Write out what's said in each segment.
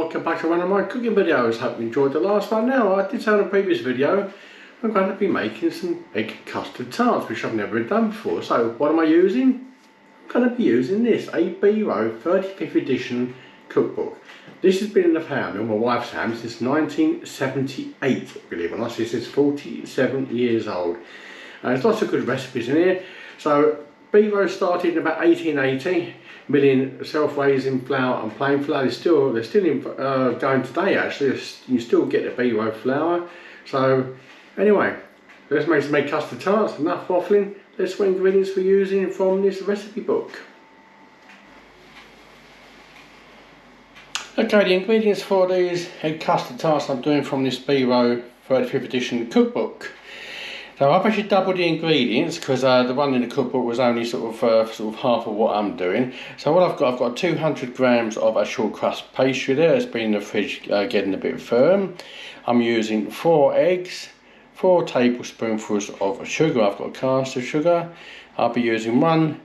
welcome back to one of my cooking videos. Hope you enjoyed the last one. Now, I did say in a previous video I'm going to be making some egg custard tarts, which I've never done before. So what am I using? I'm going to be using this, a B-Row 35th edition cookbook. This has been in the family, or my wife's family, since 1978, believe it or not. This is 47 years old. There's lots of good recipes in here. So B-Row started in about 1880. Milling self-raising flour and plain flour. They're still going today actually. You still get the B-Row flour. So anyway, let's make some egg custard tarts. Enough waffling. Let's see what ingredients we're using from this recipe book. Okay, the ingredients for these egg custard tarts I'm doing from this B-Row 35th edition cookbook. So I've actually doubled the ingredients because the one in the cookbook was only sort of half of what I'm doing. So what I've got 200 grams of a short crust pastry there. It's been in the fridge getting a bit firm. I'm using 4 eggs, 4 tablespoonfuls of sugar. I've got caster sugar. I'll be using 1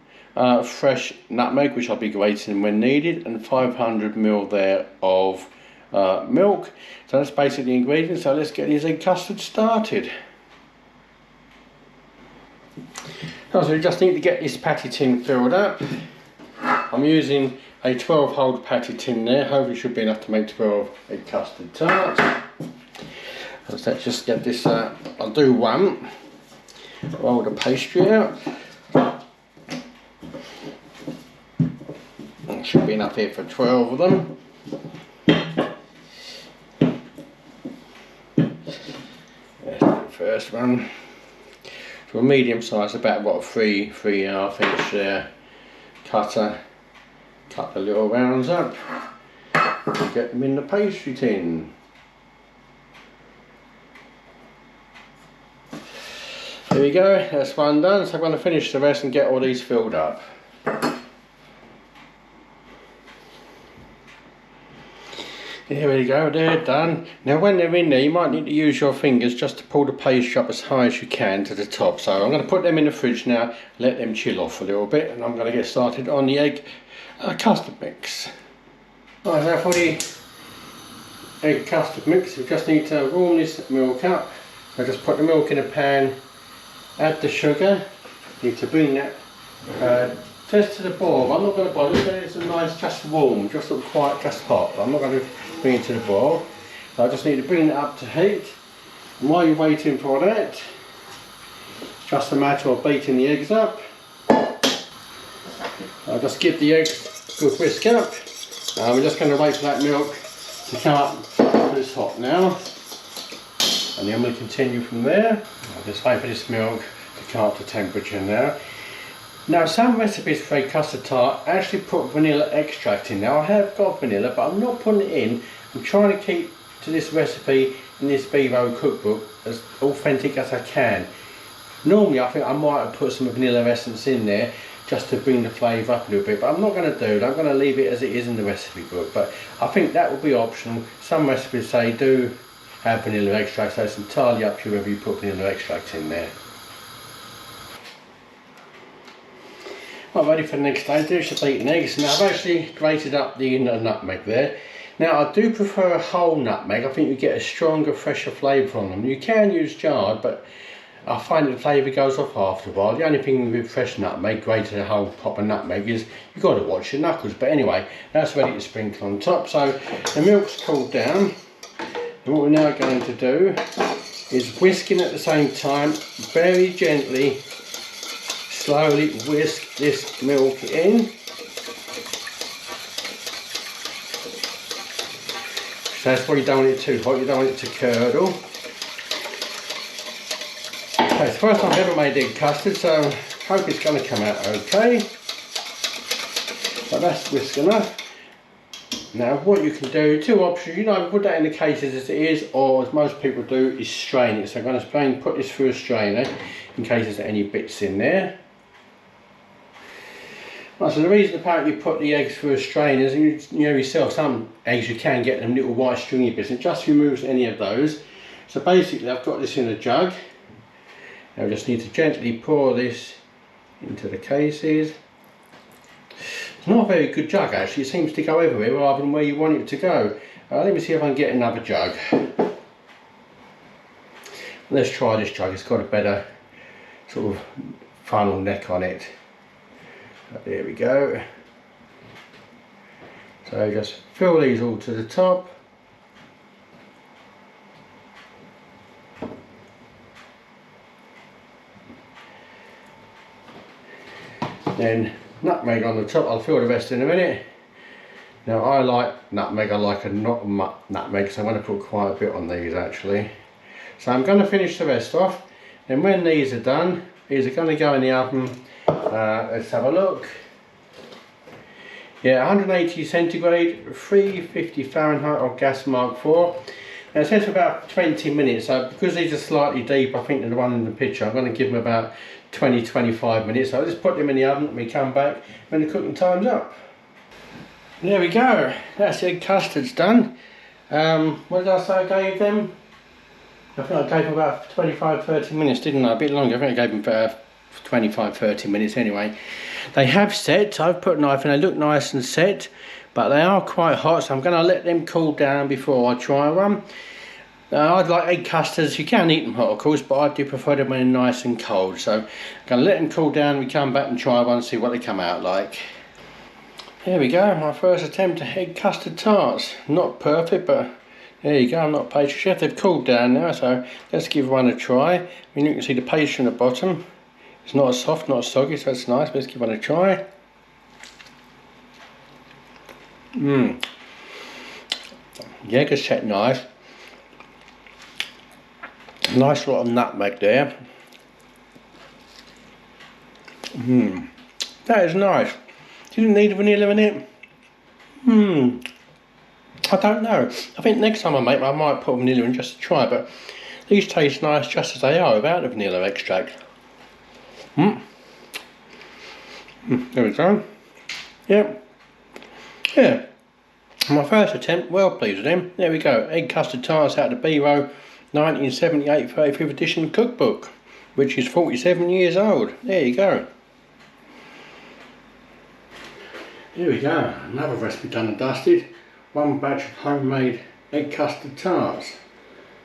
fresh nutmeg, which I'll be grating when needed, and 500 ml there of milk. So that's basically the ingredients. So let's get these egg custards started. So we just need to get this patty tin filled up. I'm using a 12-hole patty tin there. Hopefully should be enough to make 12 egg custard tarts. So let's just get this, I'll do 1. Roll the pastry out. There should be enough here for 12 of them. There's the first one. For a medium size, about what, 3.5 inch there. Cut the little rounds up and get them in the pastry tin. There we go, that's one done. So I'm going to finish the rest and get all these filled up. There we go, they're done. Now when they're in there, you might need to use your fingers just to pull the pastry up as high as you can to the top. So I'm going to put them in the fridge now, let them chill off a little bit, and I'm going to get started on the egg custard mix. Right, now for the egg custard mix, we just need to warm this milk up. So just put the milk in a pan, add the sugar, need to bring that just to the boil. I'm not going to boil it, it's a nice, just warm, just look quite, just hot. I'm not going to bring it to the boil. So I just need to bring it up to heat. And while you're waiting for that, it's just a matter of beating the eggs up. I'll just give the eggs a good whisk up. We're just going to wait for that milk to come up. It's hot now. And then we'll continue from there. I'll just wait for this milk to come up to temperature now. Now some recipes for a custard tart actually put vanilla extract in. Now I have got vanilla, but I'm not putting it in. I'm trying to keep to this recipe in this B-Row cookbook as authentic as I can. Normally I think I might have put some vanilla essence in there just to bring the flavour up a little bit, but I'm not going to do it. I'm going to leave it as it is in the recipe book, but I think that will be optional. Some recipes say do have vanilla extract, so it's entirely up to you whether you put vanilla extract in there. Well, ready for the next stage. There's the beaten eggs. Now I've actually grated up the nutmeg there. Now I do prefer a whole nutmeg. I think you get a stronger, fresher flavour from them. You can use jarred, but I find that the flavour goes off after a while. The only thing with fresh nutmeg, grated a whole proper nutmeg, is you've got to watch your knuckles. But anyway, that's ready to sprinkle on top. So the milk's cooled down. And what we're now going to do is whisking at the same time, very gently, slowly whisk this milk in. So that's why you don't want it too hot, you don't want it to curdle. Okay, it's the first time I've ever made egg custard, so I hope it's going to come out okay. But that's whisk enough. Now what you can do, 2 options, you know, put that in the cases as it is, or as most people do, is strain it. So I'm going to put this through a strainer in case there's any bits in there. Right, so the reason apparently you put the eggs through a strainer is, you know yourself, some eggs you can get them little white stringy bits, and it just removes any of those. So basically I've got this in a jug. Now I just need to gently pour this into the cases. not a very good jug actually. It seems to go everywhere rather than where you want it to go. Let me see if I can get another jug. Let's try this jug. It's got a better sort of funnel neck on it. There we go. So just fill these all to the top. Then nutmeg on the top. I'll fill the rest in a minute. Now I like nutmeg. I like a not nutmeg, so I'm going to put quite a bit on these actually. So I'm going to finish the rest off. Then when these are done, these are going to go in the oven. Let's have a look. Yeah, 180 centigrade, 350 Fahrenheit on gas Mark 4. Now it says for about 20 minutes, so because these are slightly deep, I think than the one in the picture, I'm going to give them about 20-25 minutes. So I'll just put them in the oven and we come back when the cooking time's up. There we go, that's the egg custard's done. What did I say I gave them? I think I gave them about 25-30 minutes, didn't I? A bit longer. I think I gave them about 25-30 minutes anyway. They have set. I've put a knife in. They look nice and set, but they are quite hot, so I'm going to let them cool down before I try one. I'd like egg custards. You can eat them hot, of course, but I do prefer them when they're nice and cold. So I'm going to let them cool down. We come back and try one and see what they come out like. There we go. My first attempt at egg custard tarts. Not perfect, but there you go. I'm not a pastry chef. They've cooled down now, so let's give one a try. I mean, you can see the pastry on the bottom. It's not as soft, not as soggy, so that's nice. Let's give one a try. The egg is set nice. Nice lot of nutmeg there. That is nice. Didn't need vanilla in it. I don't know. I think next time I make them, I might put vanilla in just to try, but these taste nice just as they are without the vanilla extract. There we go. Yep. Yeah. My first attempt, well pleased with them. There we go. Egg custard tarts out of the B-Row 1978 35th edition cookbook, which is 47 years old. There you go. Here we go. Another recipe done and dusted. One batch of homemade egg custard tarts.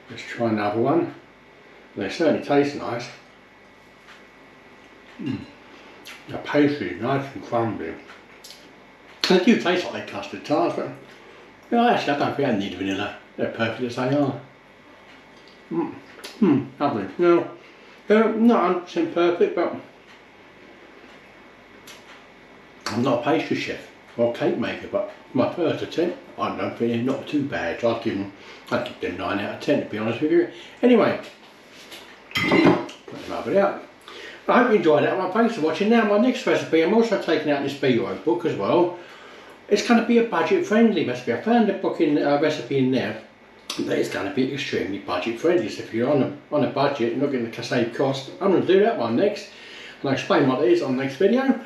Let's try another one. They certainly taste nice. The pastry is nice and crumbly. They do taste like egg custard tarts, but actually I don't think I need vanilla. They're perfect as they are. Lovely. No, they're not 100% perfect, but I'm not a pastry chef or cake maker, but my first attempt, I don't think they're not too bad. I'd give them 9 out of 10 to be honest with you. Anyway, put them over out. I hope you enjoyed that one. Thanks for watching. Now my next recipe, I'm also taking out this B-Row book as well. It's going to be a budget friendly recipe. I found a book in recipe in there that is going to be extremely budget friendly. So if you're on a budget and not going to save cost, I'm going to do that one next, and I'll explain what it is on the next video.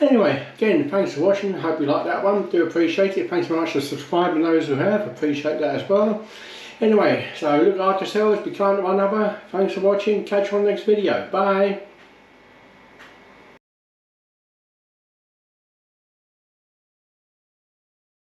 Anyway, again, thanks for watching. Hope you liked that one. Do appreciate it. Thanks very much for subscribing, those who have. Appreciate that as well. Anyway, so look after yourselves, be kind to one another. Thanks for watching. Catch you on the next video. Bye.